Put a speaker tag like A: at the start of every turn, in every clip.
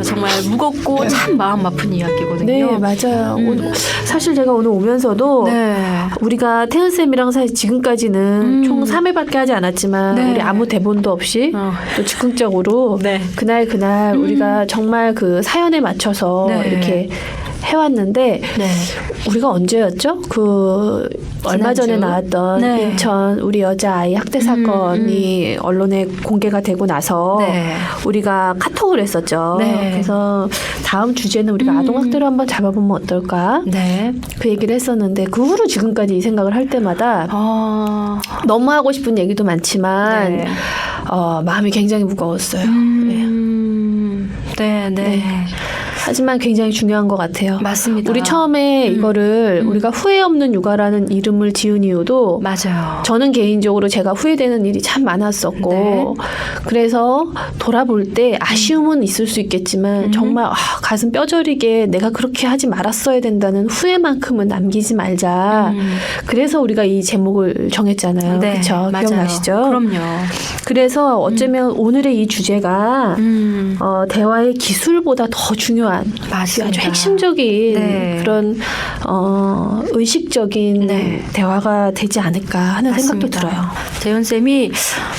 A: 정말 무겁고 참 마음 아픈 이야기거든요.
B: 네, 맞아요. 사실 제가 오늘 오면서도 우리가 태은쌤이랑 사실 지금까지는 총 3회밖에 하지 않았지만 우리 아무 대본도 없이 또 즉흥적으로 그날 우리가 정말 그 사연에 맞춰서 이렇게 해왔는데 우리가 언제였죠? 얼마 전에 나왔던 인천 우리 여자아이 학대 사건이 언론에 공개가 되고 나서 우리가 카톡을 했었죠. 그래서 다음 주제는 우리가 아동학대를 한번 잡아보면 어떨까? 그 얘기를 했었는데 그 후로 지금까지 이 생각을 할 때마다 너무 하고 싶은 얘기도 많지만 마음이 굉장히 무거웠어요. 하지만 굉장히 중요한 것 같아요.
A: 맞습니다.
B: 우리 처음에 이거를 우리가 후회 없는 육아라는 이름을 지은 이유도
A: 맞아요.
B: 저는 개인적으로 제가 후회되는 일이 참 많았었고 그래서 돌아볼 때 아쉬움은 있을 수 있겠지만 정말 가슴 뼈저리게 내가 그렇게 하지 말았어야 된다는 후회만큼은 남기지 말자. 그래서 우리가 이 제목을 정했잖아요. 그렇죠? 기억나시죠?
A: 그럼요.
B: 그래서 어쩌면 오늘의 이 주제가 대화의 기술보다 더 중요한 아주 핵심적인 그런 의식적인 대화가 되지 않을까 하는 생각도 들어요.
A: 재현쌤이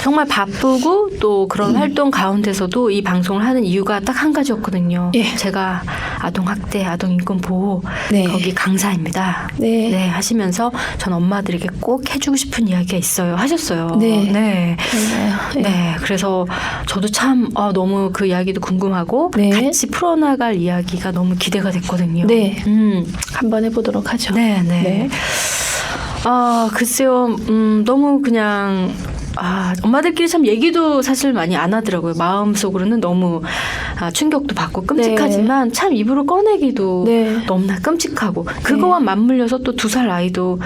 A: 정말 바쁘고 또 그런 활동 가운데서도 이 방송을 하는 이유가 딱 한 가지였거든요. 제가 아동학대, 아동인권보호 거기 강사입니다. 하시면서 전 엄마들에게 꼭 해주고 싶은 이야기가 있어요 하셨어요. 그래서 저도 참 너무 그 이야기도 궁금하고 같이 풀어나갈 이야기가 너무 기대가 됐거든요.
B: 한번 해보도록 하죠.
A: 글쎄요. 너무 그냥 엄마들끼리 참 얘기도 사실 많이 안 하더라고요. 마음속으로는 너무 충격도 받고 끔찍하지만 참 입으로 꺼내기도 너무나 끔찍하고 그거와 맞물려서 또 2살 아이도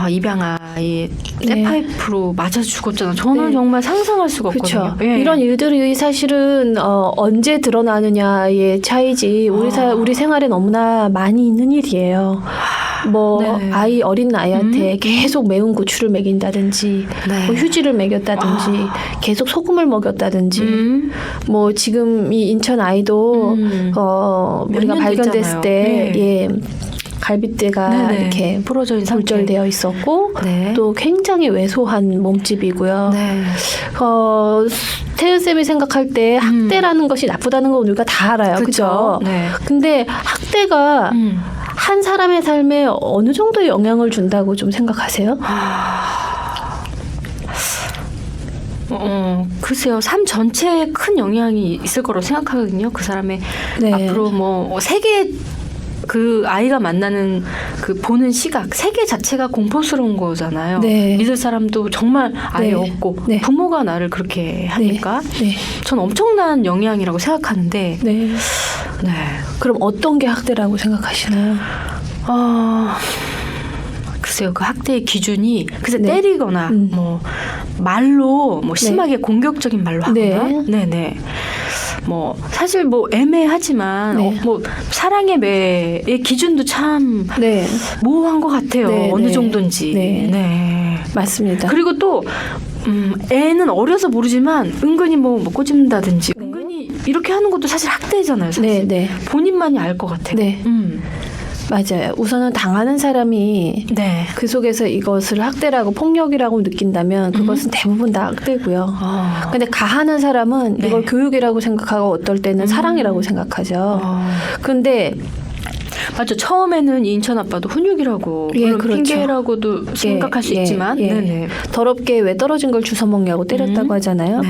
A: 입양아이 쇠파이프로 맞아 죽었잖아요. 저는 정말 상상할 수가 없거든요.
B: 이런 일들이 사실은 언제 드러나느냐의 차이지 우리 생활에 너무나 많이 있는 일이에요. 아이 어린 아이한테 계속 매운 고추를 먹인다든지 뭐 휴지를 먹였다든지 계속 소금을 먹였다든지 지금 이 인천 아이도 우리가 발견됐을 때 갈비뼈가 이렇게
A: 부러져 있는
B: 골절되어 있었고 또 굉장히 왜소한 몸집이고요. 태은쌤이 생각할 때 학대라는 것이 나쁘다는 건 우리가 다 알아요. 그렇죠? 근데 학대가 한 사람의 삶에 어느 정도 영향을 준다고 좀 생각하세요?
A: 글쎄요. 삶 전체에 큰 영향이 있을 거라고 생각하거든요. 그 사람의 앞으로 세계 그 아이가 만나는 그 보는 시각, 세계 자체가 공포스러운 거잖아요. 믿을 사람도 정말 아예 없고 부모가 나를 그렇게 하니까 전 엄청난 영향이라고 생각하는데
B: 그럼 어떤 게 학대라고 생각하시나요?
A: 글쎄요. 그 학대의 기준이 때리거나 말로 심하게 공격적인 말로 하거나 사실 애매하지만 사랑의 매의 기준도 참 모호한 것 같아요. 어느 정도인지.
B: 맞습니다.
A: 그리고 또 애는 어려서 모르지만 은근히 꼬집는다든지 은근히 이렇게 하는 것도 사실 학대잖아요. 사실. 본인만이 알 것 같아요.
B: 맞아요. 우선은 당하는 사람이 그 속에서 이것을 학대라고 폭력이라고 느낀다면 그것은 대부분 다 학대고요. 근데 가하는 사람은 이걸 교육이라고 생각하고 어떨 때는 사랑이라고 생각하죠. 근데
A: 맞죠. 처음에는 인천 아빠도 훈육이라고 물론 핑계라고도 생각할 수 있지만
B: 더럽게 왜 떨어진 걸 주워 먹냐고 때렸다고 하잖아요.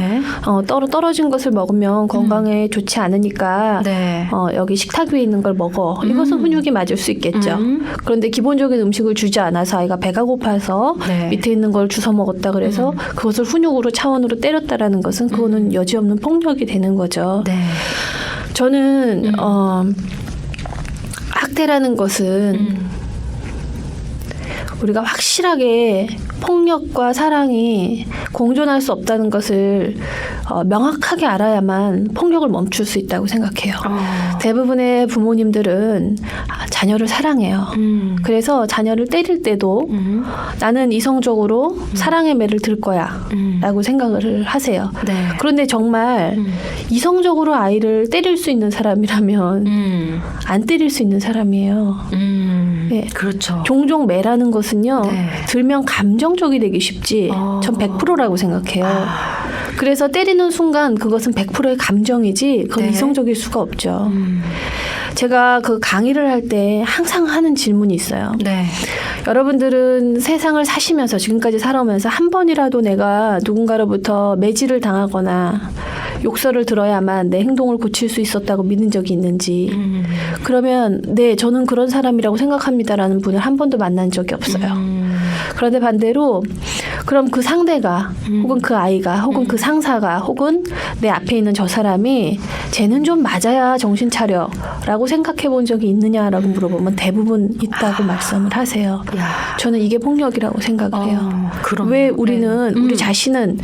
B: 떨어진 것을 먹으면 건강에 좋지 않으니까 여기 식탁 위에 있는 걸 먹어. 이것은 훈육이 맞을 수 있겠죠. 그런데 기본적인 음식을 주지 않아서 아이가 배가 고파서 밑에 있는 걸 주워 먹었다 그래서 그것을 훈육으로 차원으로 때렸다라는 것은 그거는 여지없는 폭력이 되는 거죠. 저는 학대라는 것은 우리가 확실하게 폭력과 사랑이 공존할 수 없다는 것을 명확하게 알아야만 폭력을 멈출 수 있다고 생각해요. 대부분의 부모님들은 자녀를 사랑해요. 그래서 자녀를 때릴 때도 나는 이성적으로 사랑의 매를 들 거야 라고 생각을 하세요.
A: 네.
B: 그런데 정말 이성적으로 아이를 때릴 수 있는 사람이라면 안 때릴 수 있는 사람이에요. 네.
A: 그렇죠.
B: 종종 매라는 것은요.
A: 네.
B: 들면 감정적이 되기 쉽지 전 100%라고 생각해요. 그래서 때리는 순간 그것은 100%의 감정이지 그건
A: 네.
B: 이성적일 수가 없죠. 제가 그 강의를 할 때 항상 하는 질문이 있어요.
A: 네.
B: 여러분들은 세상을 사시면서 지금까지 살아오면서 한 번이라도 내가 누군가로부터 매질을 당하거나 욕설을 들어야만 내 행동을 고칠 수 있었다고 믿는 적이 있는지 그러면 네 저는 그런 사람이라고 생각합니다라는 분을 한 번도 만난 적이 없어요. 그런데 반대로 그럼 그 상대가 혹은 그 아이가 혹은 그 상사가 혹은 내 앞에 있는 저 사람이 쟤는 좀 맞아야 정신 차려 라고 생각해 본 적이 있느냐라고 물어보면 대부분 있다고 말씀을 하세요. 저는 이게 폭력이라고 생각을 해요. 왜 우리는 우리 자신은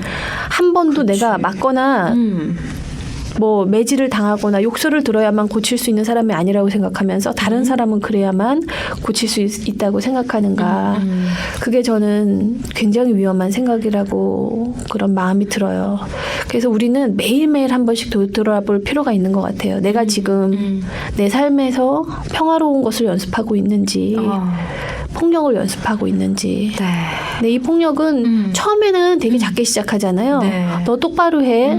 B: 한 번도 내가 맞거나 뭐 매질을 당하거나 욕설을 들어야만 고칠 수 있는 사람이 아니라고 생각하면서 다른 사람은 그래야만 고칠 수 있다고 생각하는가. 그게 저는 굉장히 위험한 생각이라고 그런 마음이 들어요. 그래서 우리는 매일매일 한 번씩 돌아볼 필요가 있는 것 같아요. 내가 지금 내 삶에서 평화로운 것을 연습하고 있는지 폭력을 연습하고 있는지.
A: 네.
B: 근데 이 폭력은 처음에는 되게 작게 시작하잖아요.
A: 네.
B: 너 똑바로 해.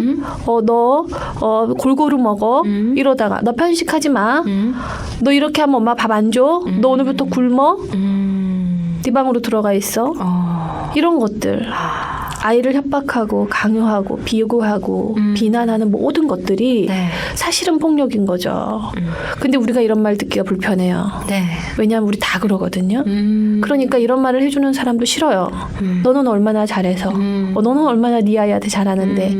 B: 너 골고루 먹어. 이러다가 너 편식하지 마. 너 이렇게 하면 엄마 밥 안 줘. 너 오늘부터 굶어. 네 방으로 들어가 있어. 이런 것들. 아이를 협박하고 강요하고 비교하고 비난하는 모든 것들이
A: 네.
B: 사실은 폭력인 거죠. 근데 우리가 이런 말 듣기가 불편해요.
A: 네.
B: 왜냐하면 우리 다 그러거든요. 그러니까 이런 말을 해주는 사람도 싫어요. 너는 얼마나 잘해서 너는 얼마나 네 아이한테 잘하는데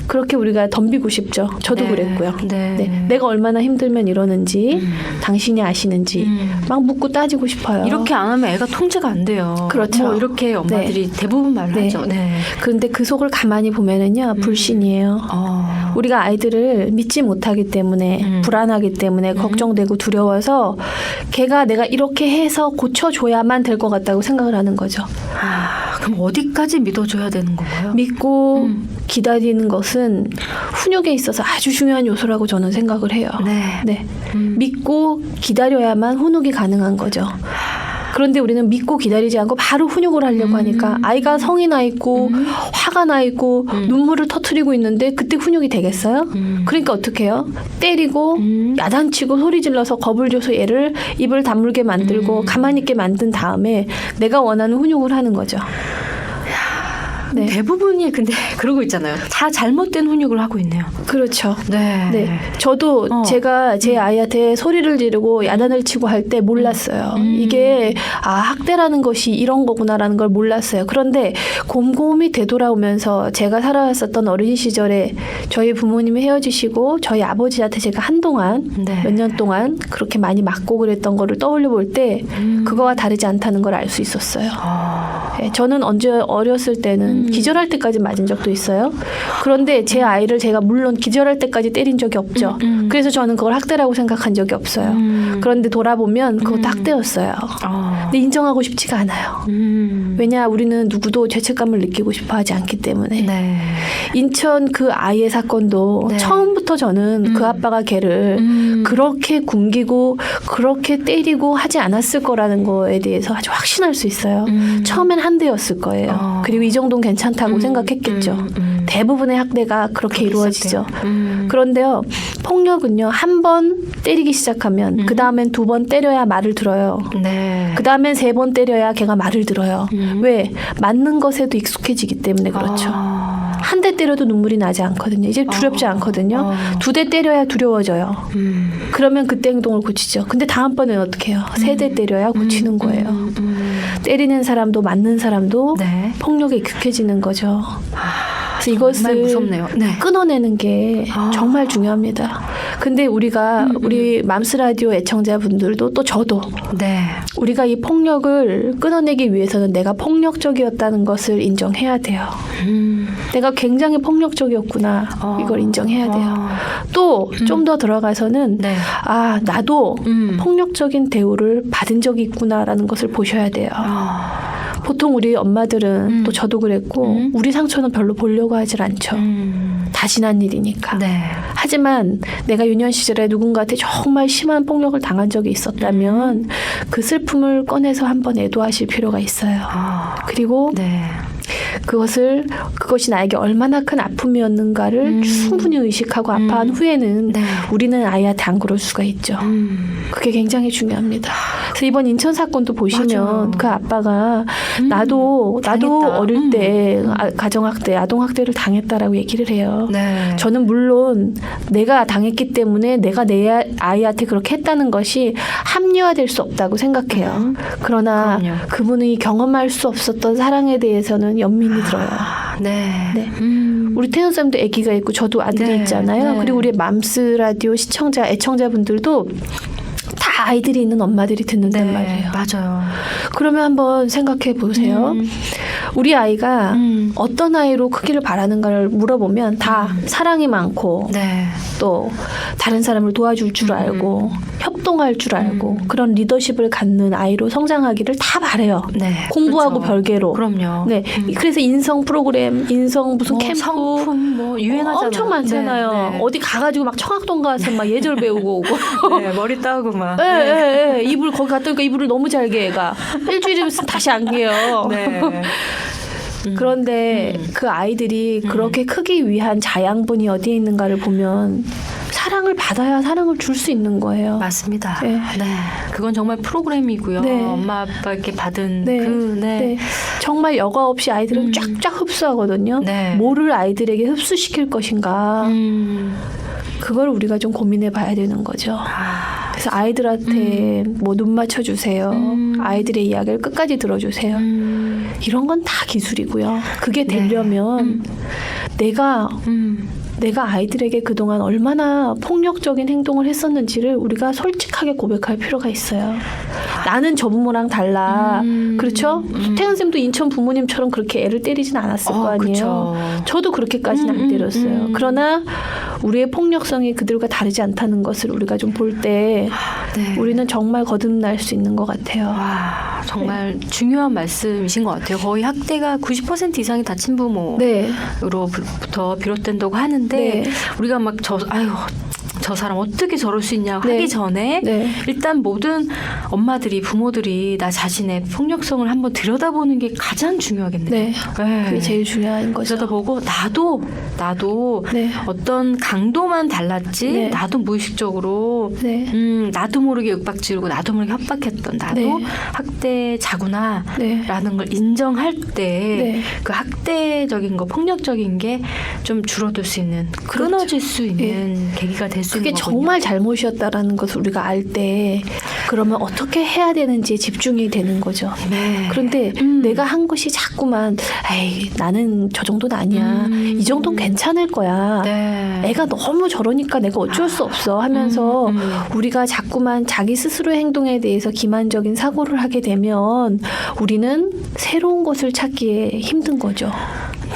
B: 그렇게 우리가 덤비고 싶죠. 저도
A: 네.
B: 그랬고요.
A: 네.
B: 네. 내가 얼마나 힘들면 이러는지 당신이 아시는지 막 묻고 따지고 싶어요.
A: 이렇게 안 하면 애가 통제가 안 돼요.
B: 그렇죠.
A: 뭐 이렇게 엄마들이 대부분 말을
B: 네.
A: 하죠. 네.
B: 그런데 그 속을 가만히 보면은요 불신이에요. 우리가 아이들을 믿지 못하기 때문에 불안하기 때문에 걱정되고 두려워서 걔가 내가 이렇게 해서 고쳐줘야만 될 것 같다고 생각을 하는 거죠.
A: 그럼 어디까지 믿어줘야 되는 건가요?
B: 믿고 기다리는 것은 훈육에 있어서 아주 중요한 요소라고 저는 생각을 해요.
A: 네.
B: 믿고 기다려야만 훈육이 가능한 거죠. 그런데 우리는 믿고 기다리지 않고 바로 훈육을 하려고 하니까 아이가 성이 나 있고 화가 나 있고 눈물을 터뜨리고 있는데 그때 훈육이 되겠어요? 그러니까 어떻게 해요? 때리고 야단치고 소리 질러서 겁을 줘서 얘를 입을 다물게 만들고 가만히 있게 만든 다음에 내가 원하는 훈육을 하는 거죠.
A: 네. 대부분이 근데 그러고 있잖아요. 다 잘못된 훈육을 하고 있네요.
B: 그렇죠.
A: 네.
B: 저도 제가 제 아이한테 소리를 지르고 야단을 치고 할 때 몰랐어요. 이게 학대라는 것이 이런 거구나라는 걸 몰랐어요. 그런데 곰곰이 되돌아오면서 제가 살아왔었던 어린 시절에 저희 부모님이 헤어지시고 저희 아버지한테 제가 한동안 몇 년 동안 그렇게 많이 맞고 그랬던 거를 떠올려 볼 때 그거와 다르지 않다는 걸 알 수 있었어요. 네, 저는 언제 어렸을 때는 기절할 때까지 맞은 적도 있어요. 그런데 제 아이를 제가 물론 기절할 때까지 때린 적이 없죠. 그래서 저는 그걸 학대라고 생각한 적이 없어요. 그런데 돌아보면 그것도 학대였어요. 근데 인정하고 싶지가 않아요. 왜냐 우리는 누구도 죄책감을 느끼고 싶어 하지 않기 때문에.
A: 네.
B: 인천 그 아이의 사건도 처음부터 저는 그 아빠가 걔를 그렇게 굶기고 그렇게 때리고 하지 않았을 거라는 거에 대해서 아주 확신할 수 있어요. 처음엔 한 대였을 거예요. 그리고 이 정도는 괜찮다고 생각했겠죠. 대부분의 학대가 그렇게 이루어지죠. 그런데요. 폭력은요. 한 번 때리기 시작하면 그 다음엔 2번 때려야 말을 들어요.
A: 네.
B: 그 다음엔 3번 때려야 걔가 말을 들어요. 왜? 맞는 것에도 익숙해지기 때문에 그렇죠. 한 대 때려도 눈물이 나지 않거든요. 이제 두렵지 않거든요. 2대 때려야 두려워져요. 그러면 그때 행동을 고치죠. 근데 다음번에는 어떻게 해요? 3대 때려야 고치는 거예요. 때리는 사람도 맞는 사람도 폭력에 익숙해지는 거죠. 그래서 이것을
A: 정말 무섭네요. 네.
B: 끊어내는 게 정말 중요합니다. 근데 우리가 우리 맘스 라디오 애청자분들도 또 저도
A: 네.
B: 우리가 이 폭력을 끊어내기 위해서는 내가 폭력적이었다는 것을 인정해야 돼요. 내가 굉장히 폭력적이었구나. 이걸 인정해야 돼요. 또 좀 더 들어가서는
A: 네.
B: 아 나도 폭력적인 대우를 받은 적이 있구나라는 것을 보셔야 돼요. 보통 우리 엄마들은 또 저도 그랬고 우리 상처는 별로 보려고 하질 않죠. 다 지난 일이니까.
A: 네.
B: 하지만 내가 유년 시절에 누군가한테 정말 심한 폭력을 당한 적이 있었다면 그 슬픔을 꺼내서 한번 애도하실 필요가 있어요. 그리고
A: 네.
B: 그것이 나에게 얼마나 큰 아픔이었는가를 충분히 의식하고 아파한 후에는
A: 네.
B: 우리는 아이한테 안 그럴 수가 있죠. 그게 굉장히 중요합니다. 그래서 이번 인천 사건도 보시면
A: 맞아.
B: 그 아빠가 나도
A: 당했다.
B: 어릴 때 가정학대, 아동학대를 당했다라고 얘기를 해요.
A: 네.
B: 저는 물론 내가 당했기 때문에 내가 내 아이한테 그렇게 했다는 것이 합리화될 수 없다고 생각해요. 그러나
A: 그럼요.
B: 그분이 경험할 수 없었던 사랑에 대해서는 연민이 들어요.
A: 네.
B: 네. 우리 태연 쌤도 아기가 있고 저도 아들이
A: 네.
B: 있잖아요.
A: 네.
B: 그리고 우리 맘스 라디오 시청자, 애청자분들도 다 아이들이 있는 엄마들이 듣는단
A: 네.
B: 말이에요.
A: 맞아요.
B: 그러면 한번 생각해 보세요. 우리 아이가 어떤 아이로 크기를 바라는가를 물어보면 다 사랑이 많고
A: 네.
B: 또 다른 사람을 도와줄 줄 알고 협동할 줄 알고 그런 리더십을 갖는 아이로 성장하기를 다 바래요.
A: 네.
B: 공부하고
A: 그렇죠.
B: 별개로.
A: 그럼요.
B: 네. 그래서 인성 프로그램, 인성 무슨
A: 뭐
B: 캠프
A: 상품 뭐 유행하잖아요.
B: 엄청 많잖아요.
A: 네, 네.
B: 어디 가가지고 막 청학동 가서 막 예절 배우고 오고.
A: 네, 머리 따고 막.
B: 예. 이불 거기 갔다 오니까 이불을 너무 잘 개, 애가. 일주일이면 다시 안 개요.
A: 네.
B: 그런데 그 아이들이 그렇게 크기 위한 자양분이 어디에 있는가를 보면 사랑을 받아야 사랑을 줄 수 있는 거예요.
A: 맞습니다.
B: 네.
A: 네. 그건 정말 프로그램이고요.
B: 네.
A: 엄마 아빠께 받은
B: 네.
A: 네.
B: 정말 여과 없이 아이들은 쫙쫙 흡수하거든요.
A: 네.
B: 뭐를 아이들에게 흡수시킬 것인가. 그걸 우리가 좀 고민해 봐야 되는 거죠. 그래서 아이들한테 뭐 눈 맞춰주세요. 아이들의 이야기를 끝까지 들어주세요. 이런 건 다 기술이고요. 그게 되려면 내가 아이들에게 그동안 얼마나 폭력적인 행동을 했었는지를 우리가 솔직하게 고백할 필요가 있어요. 나는 저 부모랑 달라. 그렇죠? 태연쌤도 인천 부모님처럼 그렇게 애를 때리진 않았을 거 아니에요.
A: 그쵸.
B: 저도 그렇게까지는 안 때렸어요. 그러나 우리의 폭력성이 그들과 다르지 않다는 것을 우리가 좀 볼 때
A: 네.
B: 우리는 정말 거듭날 수 있는 것 같아요.
A: 와, 정말 중요한 말씀이신 것 같아요. 거의 학대가 90% 이상이 다 친부모로부터
B: 네.
A: 비롯된다고 하는데
B: 네.
A: 우리가 막 저 사람 어떻게 저럴 수 있냐
B: 네.
A: 하기 전에
B: 네.
A: 일단 모든 엄마들이 부모들이 나 자신의 폭력성을 한번 들여다보는 게 가장 중요하겠네요.
B: 네.
A: 네.
B: 그게 제일 중요한 거죠.
A: 들여다보고 나도
B: 네.
A: 어떤 강도만 달랐지
B: 네.
A: 나도 무의식적으로
B: 네.
A: 나도 모르게 윽박지르고 나도 모르게 협박했던 나도
B: 네.
A: 학대자구나
B: 네.
A: 라는 걸 인정할 때
B: 네.
A: 그 학대적인 거 폭력적인 게 좀 줄어들 수 있는
B: 그렇죠.
A: 끊어질 수 있는 계기가 될 수
B: 그게
A: 있는 거군요.
B: 정말 잘못이었다라는 것을 우리가 알 때 그러면 어떻게 해야 되는지에 집중이 되는 거죠.
A: 네.
B: 그런데 내가 한 것이 자꾸만 에이 나는 저 정도는 아니야. 이 정도는 괜찮을 거야.
A: 네.
B: 애가 너무 저러니까 내가 어쩔 수 없어 하면서 우리가 자꾸만 자기 스스로의 행동에 대해서 기만적인 사고를 하게 되면 우리는 새로운 것을 찾기에 힘든 거죠.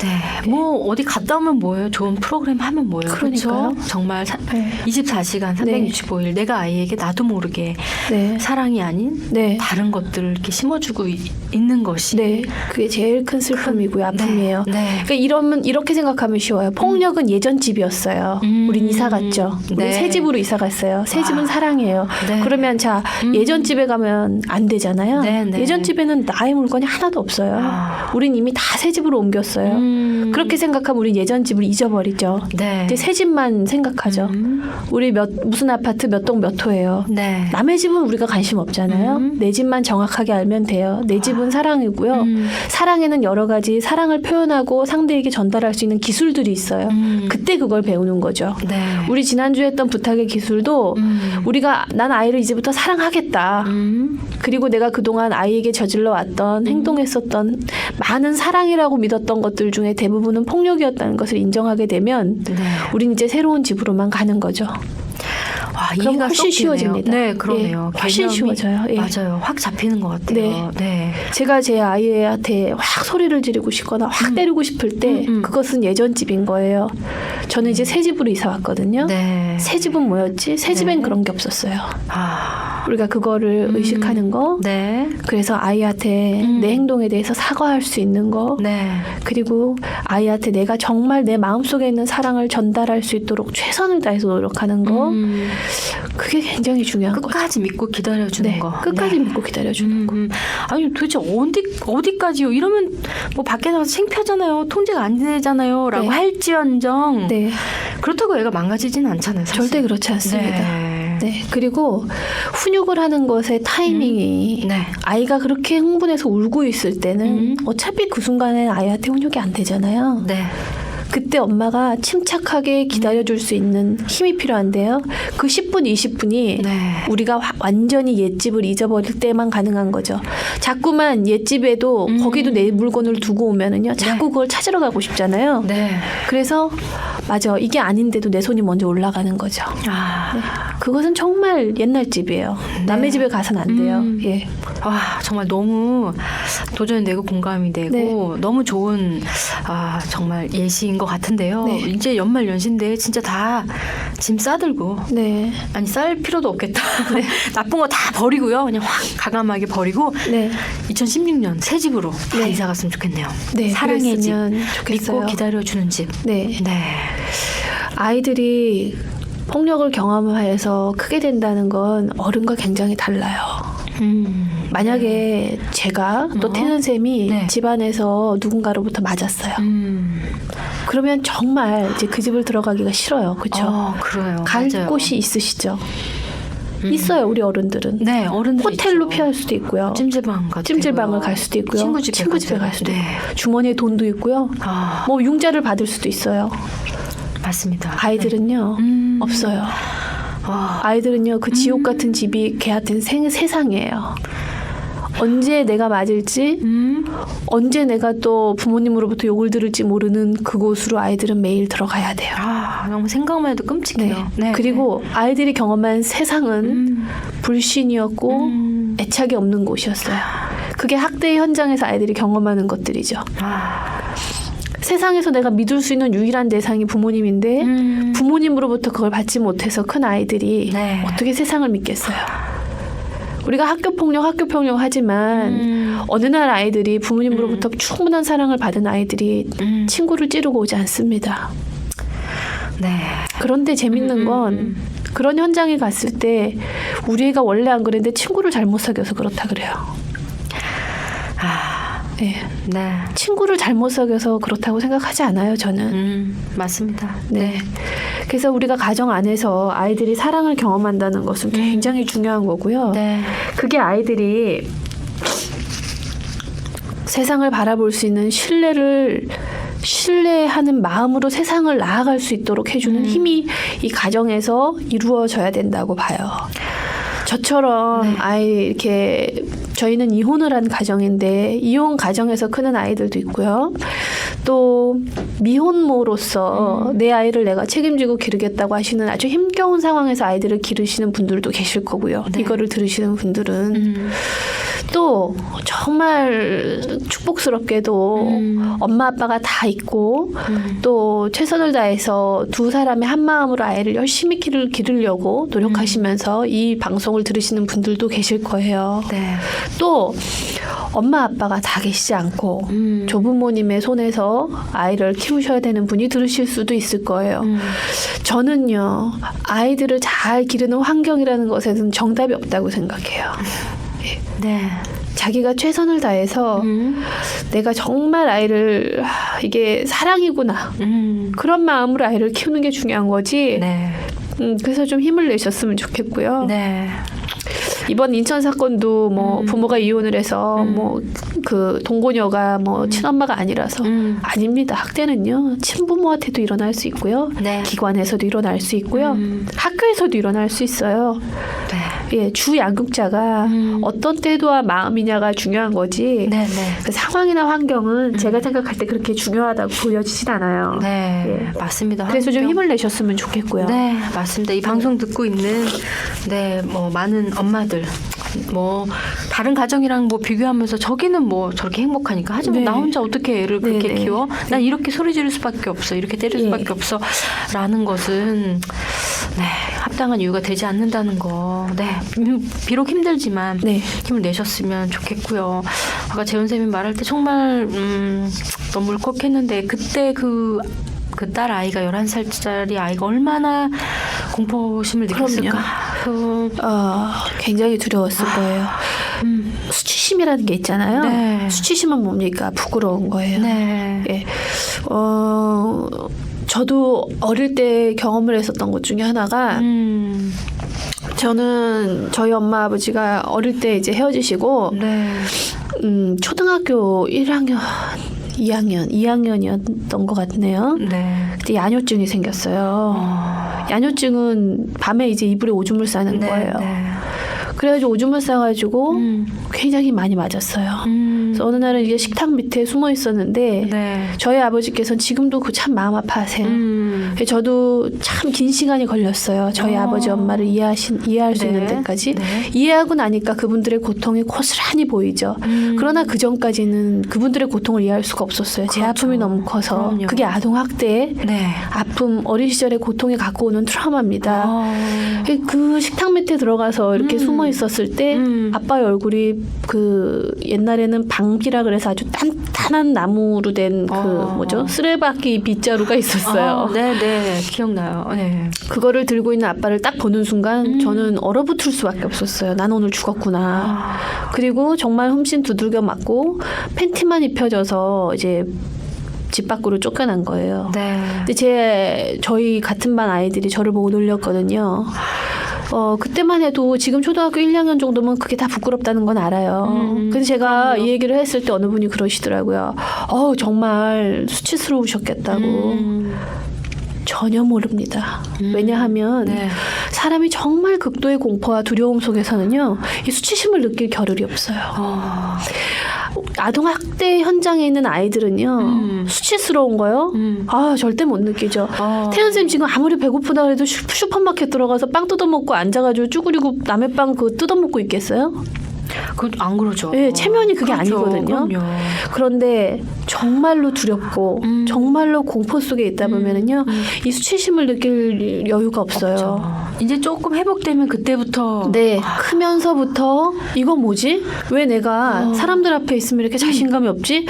A: 네. 뭐 어디 갔다 오면 뭐예요? 좋은 프로그램 하면 뭐예요?
B: 그러니까요.
A: 그렇죠? 정말
B: 네.
A: 24시간 365일 내가 아이에게 나도 모르게
B: 네.
A: 사랑이 아닌
B: 네.
A: 다른 것들을 이렇게 심어주고 있는 것이
B: 네, 그게 제일 큰 슬픔이고요, 아픔이에요.
A: 네.
B: 그러니까 이렇게 생각하면 쉬워요. 폭력은 예전 집이었어요. 우린 이사 갔죠. 우리
A: 네.
B: 새 집으로 이사 갔어요. 새 집은 사랑이에요.
A: 네.
B: 그러면 자 예전 집에 가면 안 되잖아요.
A: 네, 네.
B: 예전 집에는 나의 물건이 하나도 없어요. 우린 이미 다 새 집으로 옮겼어요. 그렇게 생각하면 우린 예전 집을 잊어버리죠.
A: 네.
B: 이제 새 집만 생각하죠. 우리 무슨 아파트 몇 동 몇 호예요.
A: 네.
B: 남의 집은 우리가 관심 없잖아요. 내 집만 정확하게 알면 돼요. 내 집은 사랑이고요. 사랑에는 여러 가지 사랑을 표현하고 상대에게 전달할 수 있는 기술들이 있어요. 그때 그걸 배우는 거죠.
A: 네.
B: 우리 지난주에 했던 부탁의 기술도 우리가 난 아이를 이제부터 사랑하겠다. 그리고 내가 그동안 아이에게 저질러 왔던 행동했었던 많은 사랑이라고 믿었던 것들도 중에 대부분은 폭력이었다는 것을 인정하게 되면 우린 이제 새로운 집으로만 가는 거죠.
A: 와,
B: 그럼
A: 이해가
B: 훨씬 쉬워집니다.
A: 네, 그러네요.
B: 예, 훨씬 쉬워져요. 예.
A: 맞아요. 확 잡히는 것 같아요. 네.
B: 제가 제 아이한테 확 소리를 지르고 싶거나 확 때리고 싶을 때 그것은 예전 집인 거예요. 저는 이제 새 집으로 이사 왔거든요.
A: 네.
B: 새 집은 뭐였지? 새 집엔 그런 게 없었어요. 우리가 그거를 의식하는 거.
A: 네.
B: 그래서 아이한테 내 행동에 대해서 사과할 수 있는 거.
A: 네.
B: 그리고 아이한테 내가 정말 내 마음속에 있는 사랑을 전달할 수 있도록 최선을 다해서 노력하는 거. 그게 굉장히 중요한 거죠.
A: 끝까지 믿고 기다려주는 거.
B: 끝까지 믿고 기다려주는 거.
A: 아니 도대체 어디까지요? 이러면 뭐 밖에 나가서 창피하잖아요. 통제가 안 되잖아요. 라고 할지언정 그렇다고 애가 망가지지는 않잖아요. 사실.
B: 절대 그렇지 않습니다. 네. 그리고 훈육을 하는 것의 타이밍이 아이가 그렇게 흥분해서 울고 있을 때는 어차피 그 순간에 아이한테 훈육이 안 되잖아요. 그때 엄마가 침착하게 기다려줄 수 있는 힘이 필요한데요. 그 10분, 20분이 우리가 완전히 옛집을 잊어버릴 때만 가능한 거죠. 자꾸만 옛집에도 거기도 내 물건을 두고 오면은요. 자꾸 그걸 찾으러 가고 싶잖아요. 그래서 맞아. 이게 아닌데도 내 손이 먼저 올라가는 거죠. 그것은 정말 옛날 집이에요. 남의 집에 가서는 안 돼요. 예.
A: 정말 너무 도전이 되고 공감이 되고 너무 좋은 정말 예시인 것 같은데요. 이제 연말 연시인데 진짜 다 짐 싸들고 아니 쌀 필요도 없겠다. 나쁜 거 다 버리고요. 그냥 확 가감하게 버리고 2016년 새 집으로 다 이사 갔으면 좋겠네요. 사랑의 집,
B: 좋겠어요.
A: 믿고 기다려주는 집.
B: 아이들이 폭력을 경험해서 크게 된다는 건 어른과 굉장히 달라요. 만약에 제가 또 태연 쌤이 집안에서 누군가로부터 맞았어요. 그러면 정말 이제 그 집을 들어가기가 싫어요. 그렇죠?
A: 그래요.
B: 갈
A: 맞아요.
B: 곳이 있으시죠? 있어요. 우리 어른들은.
A: 어른들
B: 호텔로
A: 있죠.
B: 피할 수도 있고요.
A: 찜질방을
B: 갈 수도 있고요.
A: 친구 집에
B: 갈 수도 있고. 주머니에 돈도 있고요. 뭐 융자를 받을 수도 있어요.
A: 맞습니다.
B: 아이들은요. 없어요. 아이들은요. 그 지옥 같은 집이 걔한테는 세상이에요. 언제 내가 맞을지 언제 내가 또 부모님으로부터 욕을 들을지 모르는 그곳으로 아이들은 매일 들어가야 돼요.
A: 너무 생각만 해도 끔찍해요.
B: 그리고 아이들이 경험한 세상은 불신이었고 애착이 없는 곳이었어요. 그게 학대 현장에서 아이들이 경험하는 것들이죠. 세상에서 내가 믿을 수 있는 유일한 대상이 부모님인데 부모님으로부터 그걸 받지 못해서 큰 아이들이 어떻게 세상을 믿겠어요. 우리가 학교 폭력 하지만 어느 날 아이들이 부모님으로부터 충분한 사랑을 받은 아이들이 친구를 찌르고 오지 않습니다. 그런데 재밌는 건 그런 현장에 갔을 때 우리 애가 원래 안 그랬는데 친구를 잘못 사귀어서 그렇다 그래요. 친구를 잘못 사귀어서 그렇다고 생각하지 않아요, 저는.
A: 맞습니다.
B: 그래서 우리가 가정 안에서 아이들이 사랑을 경험한다는 것은 굉장히 중요한 거고요. 그게 아이들이 세상을 바라볼 수 있는 신뢰하는 마음으로 세상을 나아갈 수 있도록 해주는 힘이 이 가정에서 이루어져야 된다고 봐요. 저처럼 아이 이렇게 저희는 이혼을 한 가정인데 이혼 가정에서 크는 아이들도 있고요. 또 미혼모로서 내 아이를 내가 책임지고 기르겠다고 하시는 아주 힘겨운 상황에서 아이들을 기르시는 분들도 계실 거고요. 이거를 들으시는 분들은 또 정말 축복스럽게도 엄마 아빠가 다 있고 또 최선을 다해서 두 사람의 한 마음으로 아이를 열심히 기르려고 노력하시면서 이 방송을 들으시는 분들도 계실 거예요. 또 엄마 아빠가 다 계시지 않고 조부모님의 손에서 아이를 키우셔야 되는 분이 들으실 수도 있을 거예요. 저는요. 아이들을 잘 기르는 환경이라는 것에는 정답이 없다고 생각해요. 자기가 최선을 다해서 내가 정말 아이를 이게 사랑이구나 그런 마음으로 아이를 키우는 게 중요한 거지. 그래서 좀 힘을 내셨으면 좋겠고요. 이번 인천 사건도 뭐 부모가 이혼을 해서 뭐 그 동거녀가 뭐 친엄마가 아니라서 아닙니다. 학대는요 친부모한테도 일어날 수 있고요. 기관에서도 일어날 수 있고요. 학교에서도 일어날 수 있어요. 주 양육자가 어떤 태도와 마음이냐가 중요한 거지.
A: 네네.
B: 그 상황이나 환경은 제가 생각할 때 그렇게 중요하다고 보여지진 않아요.
A: 네, 맞습니다.
B: 그래서 좀 힘을 내셨으면 좋겠고요.
A: 네, 맞습니다. 이 방송 듣고 있는 뭐 많은 엄마들, 뭐 다른 가정이랑 뭐 비교하면서 저기는 뭐 저렇게 행복하니까 하지만 나 혼자 어떻게 애를 그렇게 키워? 난 이렇게 소리 지를 수밖에 없어. 이렇게 때릴 수밖에 없어. 라는 것은 합당한 이유가 되지 않는다는 거. 비록 힘들지만 힘을 내셨으면 좋겠고요. 아까 재훈 쌤이 말할 때 정말 너무 울컥했는데 그때 그 딸 아이가 11살짜리 아이가 얼마나 공포심을 느꼈을까.
B: 굉장히 두려웠을 거예요. 수치심이라는 게 있잖아요. 수치심은 뭡니까? 부끄러운 거예요. 저도 어릴 때 경험을 했었던 것 중에 하나가 저는 저희 엄마 아버지가 어릴 때 이제 헤어지시고 초등학교 1학년 2학년이었던 것 같네요. 그때 야뇨증이 생겼어요. 야뇨증은 밤에 이제 이불에 오줌을 싸는 거예요. 그래가지고 오줌을 싸가지고 굉장히 많이 맞았어요. 그래서 어느 날은 이게 식탁 밑에 숨어 있었는데 저희 아버지께서는 지금도 그 참 마음 아파하세요. 저도 참 긴 시간이 걸렸어요. 저희 아버지 엄마를 이해할 수 있는 데까지. 이해하고 나니까 그분들의 고통이 고스란히 보이죠. 그러나 그 전까지는 그분들의 고통을 이해할 수가 없었어요. 제 아픔이 너무 커서. 그게 아동학대, 아픔, 어린 시절의 고통이 갖고 오는 트라우마입니다. 그 식탁 밑에 들어가서 이렇게 숨어 있었을 때 아빠의 얼굴이 그 옛날에는 방비라 그래서 아주 단단한 나무로 된 그 쓰레받기 빗자루가 있었어요.
A: 네네, 기억나요.
B: 그거를 들고 있는 아빠를 딱 보는 순간 저는 얼어붙을 수밖에 없었어요. 난 오늘 죽었구나. 그리고 정말 흠씬 두들겨 맞고 팬티만 입혀져서 이제 집 밖으로 쫓겨난 거예요. 근데 저희 같은 반 아이들이 저를 보고 놀렸거든요. 그때만 해도 지금 초등학교 1, 2학년 정도면 그게 다 부끄럽다는 건 알아요. 근데 제가 이 얘기를 했을 때 어느 분이 그러시더라고요. 정말 수치스러우셨겠다고. 전혀 모릅니다. 왜냐하면 사람이 정말 극도의 공포와 두려움 속에서는요. 이 수치심을 느낄 겨를이 없어요. 아동학대 현장에 있는 아이들은요. 수치스러운 거요? 절대 못 느끼죠. 태연쌤 지금 아무리 배고프다 해도 슈퍼마켓 들어가서 빵 뜯어먹고 앉아가지고 쭈그리고 남의 빵 그거 뜯어먹고 있겠어요?
A: 안 그러죠.
B: 체면이 그게 아니거든요.
A: 그럼요.
B: 그런데 정말로 두렵고 정말로 공포 속에 있다 보면은요. 이 수치심을 느낄 여유가 없어요.
A: 없죠. 이제 조금 회복되면 그때부터
B: 크면서부터 이건 뭐지? 왜 내가 사람들 앞에 있으면 이렇게 자신감이 없지?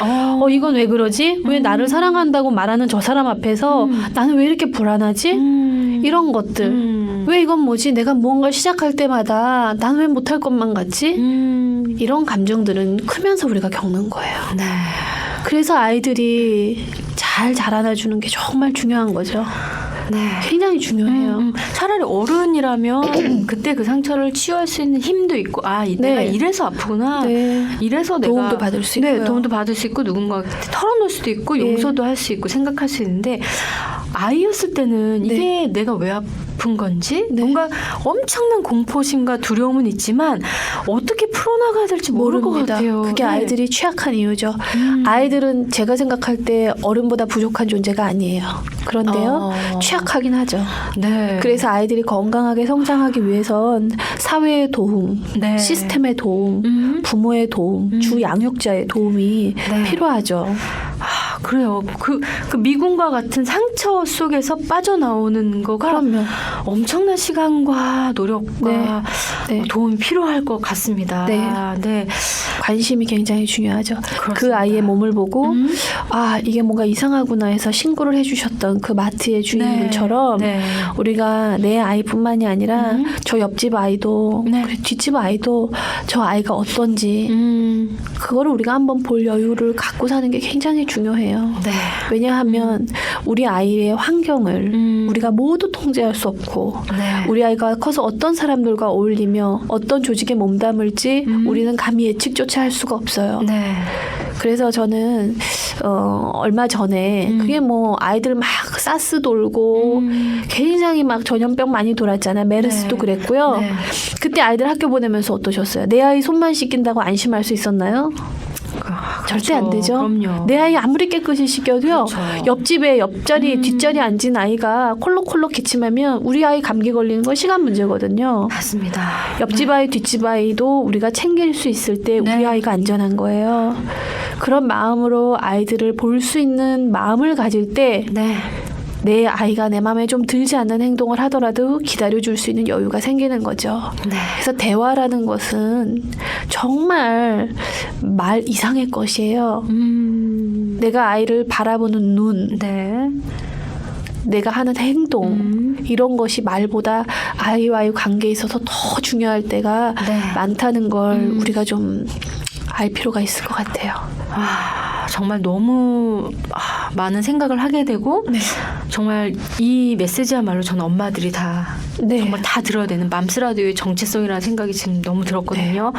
B: 이건 왜 그러지? 왜 나를 사랑한다고 말하는 저 사람 앞에서 나는 왜 이렇게 불안하지? 이런 것들. 왜 이건 뭐지? 내가 무언가를 시작할 때마다 난 왜 못할 것만 같지? 이런 감정들은 크면서 우리가 겪는 거예요. 그래서 아이들이 잘 자라나주는 게 정말 중요한 거죠. 굉장히 중요해요.
A: 차라리 어른이라면 그때 그 상처를 치유할 수 있는 힘도 있고 내가 이래서 아프구나. 이래서 내가
B: 도움도 받을 수 있고요.
A: 도움도 받을 수 있고 누군가한테 털어놓을 수도 있고 용서도 할 수 있고 생각할 수 있는데 아이였을 때는 이게 내가 왜 아픈 건지 뭔가 엄청난 공포심과 두려움은 있지만 어떻게 풀어나가야 될지 모를 것 같아요.
B: 그게 아이들이 취약한 이유죠. 아이들은 제가 생각할 때 어른보다 부족한 존재가 아니에요. 그런데요. 취약하긴 하죠. 그래서 아이들이 건강하게 성장하기 위해선 사회의 도움, 시스템의 도움, 부모의 도움, 주 양육자의 도움이 필요하죠.
A: 그래요. 그 미궁과 같은 상처 속에서 빠져나오는 거가 엄청난 시간과 노력과 도움이 필요할 것 같습니다.
B: 관심이 굉장히 중요하죠. 그렇습니다. 그 아이의 몸을 보고 이게 뭔가 이상하구나 해서 신고를 해주셨던 그 마트의 주인분처럼 우리가 내 아이뿐만이 아니라 저 옆집 아이도 뒷집 아이도 저 아이가 어떤지 그거를 우리가 한번 볼 여유를 갖고 사는 게 굉장히 중요해요. 왜냐하면 우리 아이의 환경을 우리가 모두 통제할 수 없고 우리 아이가 커서 어떤 사람들과 어울리며 어떤 조직에 몸담을지 우리는 감히 예측조차 할 수가 없어요. 그래서 저는 얼마 전에 그게 뭐 아이들 막 사스 돌고 굉장히 막 전염병 많이 돌았잖아요. 메르스도 그랬고요. 그때 아이들 학교 보내면서 어떠셨어요? 내 아이 손만 씻긴다고 안심할 수 있었나요? 절대 안 되죠.
A: 그럼요.
B: 내 아이 아무리 깨끗이 씻겨도요.
A: 그렇죠.
B: 옆집에 옆자리 뒷자리 앉은 아이가 콜록콜록 기침하면 우리 아이 감기 걸리는 건 시간 문제거든요.
A: 맞습니다.
B: 옆집 아이 뒷집 아이도 우리가 챙길 수 있을 때 우리 아이가 안전한 거예요. 그런 마음으로 아이들을 볼 수 있는 마음을 가질 때 내 아이가 내 마음에 좀 들지 않는 행동을 하더라도 기다려줄 수 있는 여유가 생기는 거죠. 그래서 대화라는 것은 정말 말 이상의 것이에요. 내가 아이를 바라보는 눈, 내가 하는 행동 이런 것이 말보다 아이와의 관계에 있어서 더 중요할 때가 많다는 걸 우리가 좀 알 필요가 있을 것 같아요.
A: 정말 너무 많은 생각을 하게 되고 정말 이 메시지야말로 저는 엄마들이 다 정말 다 들어야 되는 맘스라디오의 정체성이라는 생각이 지금 너무 들었거든요.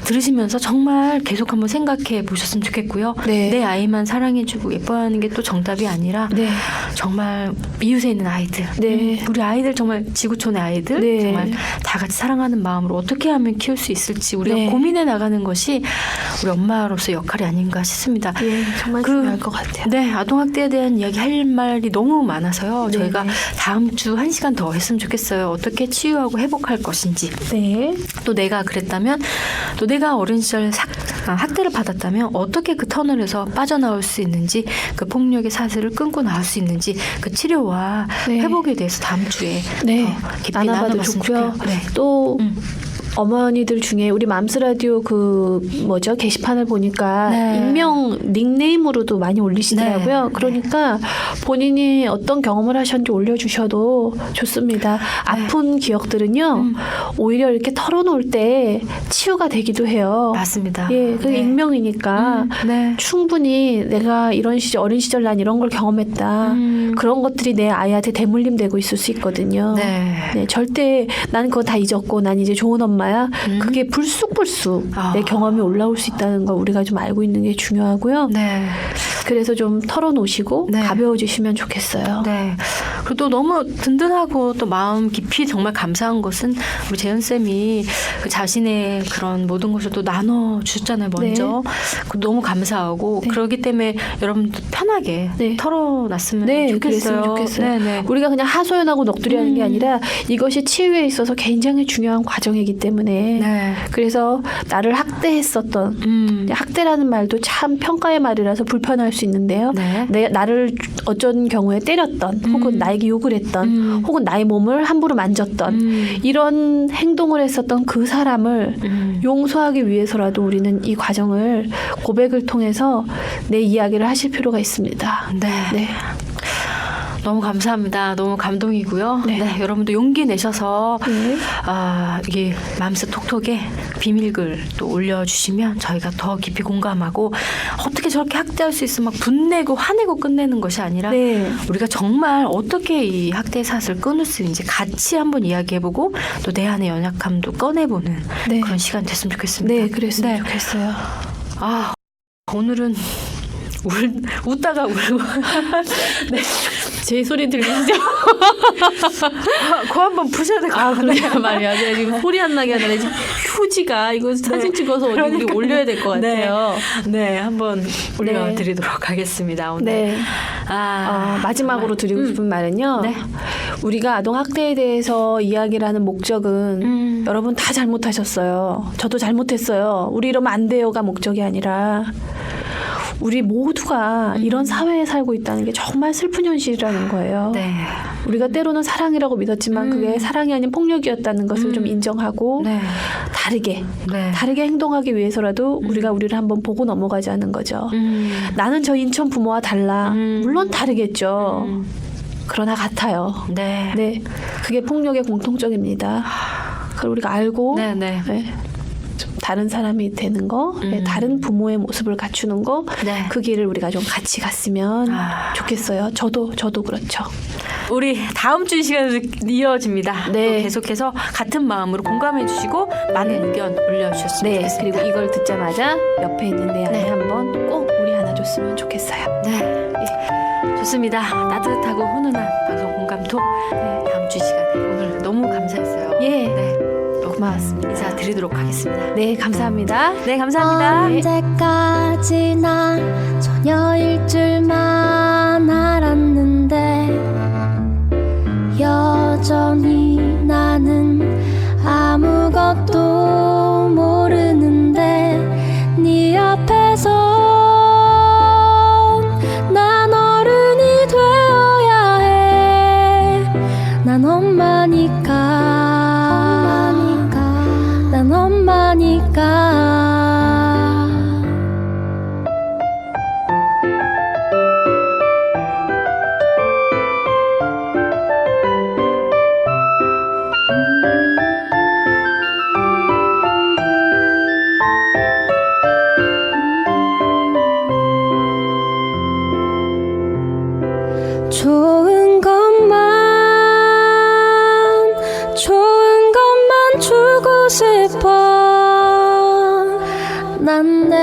A: 들으시면서 정말 계속 한번 생각해 보셨으면 좋겠고요. 내 아이만 사랑해주고 예뻐하는 게 또 정답이 아니라 정말 이웃에 있는 아이들, 우리 아이들 정말 지구촌의 아이들 정말 다 같이 사랑하는 마음으로 어떻게 하면 키울 수 있을지 우리가 고민해 나가는 것이 우리 엄마로서의 역할이 아닌가 싶습니다.
B: 정말 중요할 것 같아요.
A: 아동학대에 대한 이야기 할 말이 너무 많아서요. 저희가 다음 주 1시간 더 했으면 좋겠어요. 어떻게 치유하고 회복할 것인지. 또 내가 그랬다면 또 내가 어린 시절 학대를 받았다면 어떻게 그 터널에서 빠져나올 수 있는지 그 폭력의 사슬을 끊고 나올 수 있는지 그 치료와 회복에 대해서 다음 주에 깊이
B: 나눠봐도 좋고요. 또 어머니들 중에 우리 맘스라디오 게시판을 보니까 익명 닉네임으로도 많이 올리시더라고요. 그러니까 본인이 어떤 경험을 하셨는지 올려주셔도 좋습니다. 아픈 기억들은요 오히려 이렇게 털어놓을 때 치유가 되기도 해요.
A: 맞습니다.
B: 그게 익명이니까 충분히 내가 이런 시절 어린 시절 난 이런 걸 경험했다. 그런 것들이 내 아이한테 대물림되고 있을 수 있거든요. 절대 난 그거 다 잊었고 난 이제 좋은 엄마야. 그게 불쑥불쑥 내 경험이 올라올 수 있다는 걸 우리가 좀 알고 있는 게 중요하고요. 그래서 좀 털어놓으시고 가벼워지시면 좋겠어요.
A: 그리고 또 너무 든든하고 또 마음 깊이 정말 감사한 것은 우리 재현쌤이 그 자신의 그런 모든 것을 또 나눠주셨잖아요. 먼저. 너무 감사하고 그러기 때문에 여러분들 편하게 털어놨으면 좋겠어요.
B: 그랬으면 좋겠어요. 우리가 그냥 하소연하고 넋두리하는 게 아니라 이것이 치유에 있어서 굉장히 중요한 과정이기 때문에 그래서 나를 학대했었던 학대라는 말도 참 평가의 말이라서 불편할 수 있는데요. 나를 어쩐 경우에 때렸던 혹은 나에게 욕을 했던 혹은 나의 몸을 함부로 만졌던 이런 행동을 했었던 그 사람을 용서하기 위해서라도 우리는 이 과정을 고백을 통해서 내 이야기를 하실 필요가 있습니다.
A: 너무 감사합니다. 너무 감동이고요. 여러분도 용기 내셔서 이게 맘스 톡톡에 비밀글 또 올려주시면 저희가 더 깊이 공감하고 어떻게 저렇게 학대할 수 있어 막 분내고 화내고 끝내는 것이 아니라 우리가 정말 어떻게 이 학대 사슬을 끊을 수 있는지 같이 한번 이야기해보고 또 내 안의 연약함도 꺼내보는 그런 시간 됐으면 좋겠습니다.
B: 그랬으면 좋겠어요.
A: 오늘은 웃다가 울고
B: 제 소리 들리시죠?
A: 코 한번 푸셔야 될 것 같아요.
B: 그러니까 말이야. 내가 지금 소리 안 나게 하느라 지금 휴지가 이거 사진 찍어서 우리 올려야 될 것 같아요.
A: 한번 올려드리도록 하겠습니다. 오늘.
B: 마지막으로 드리고 싶은 말은요. 우리가 아동학대에 대해서 이야기를 하는 목적은 여러분 다 잘못하셨어요. 저도 잘못했어요. 우리 이러면 안 돼요가 목적이 아니라 우리 모두가 이런 사회에 살고 있다는 게 정말 슬픈 현실이라는 거예요. 우리가 때로는 사랑이라고 믿었지만 그게 사랑이 아닌 폭력이었다는 것을 좀 인정하고 다르게 행동하기 위해서라도 우리가 우리를 한번 보고 넘어가자는 거죠. 나는 저 인천 부모와 달라. 물론 다르겠죠. 그러나 같아요. 그게 폭력의 공통점입니다. 그걸 우리가 알고 좀 다른 사람이 되는 거, 다른 부모의 모습을 갖추는 거, 그 길을 우리가 좀 같이 갔으면 좋겠어요. 저도 그렇죠.
A: 우리 다음 주 이 시간에도 이어집니다. 또 계속해서 같은 마음으로 공감해 주시고 많은 의견 올려주셨으면 좋겠습니다.
B: 그리고 이걸 듣자마자 옆에 있는 내 아이 한번 꼭 우리 안아줬으면 들어줬으면 좋겠어요.
A: 네, 좋습니다. 따뜻하고 훈훈한 방송 공감톡 다음 주 이 시간에 오늘 너무 감사했어요.
B: 네, 고마웠습니다.
A: 인사드리도록 하겠습니다.
B: 네, 감사합니다.
A: 네, 감사합니다.
C: 언제까지나 처녀일 줄만 알았는데 여전히 나는 아무것도 모르는데 네 앞에서 난 어른이 되어야 해. 난 엄마니까 난 엄마니까. 좋은 것만 주고 싶어. 난 내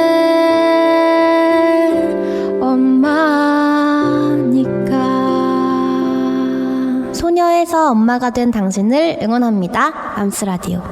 C: 엄마니까. 소녀에서 엄마가 된 당신을 응원합니다. 맘스라디오.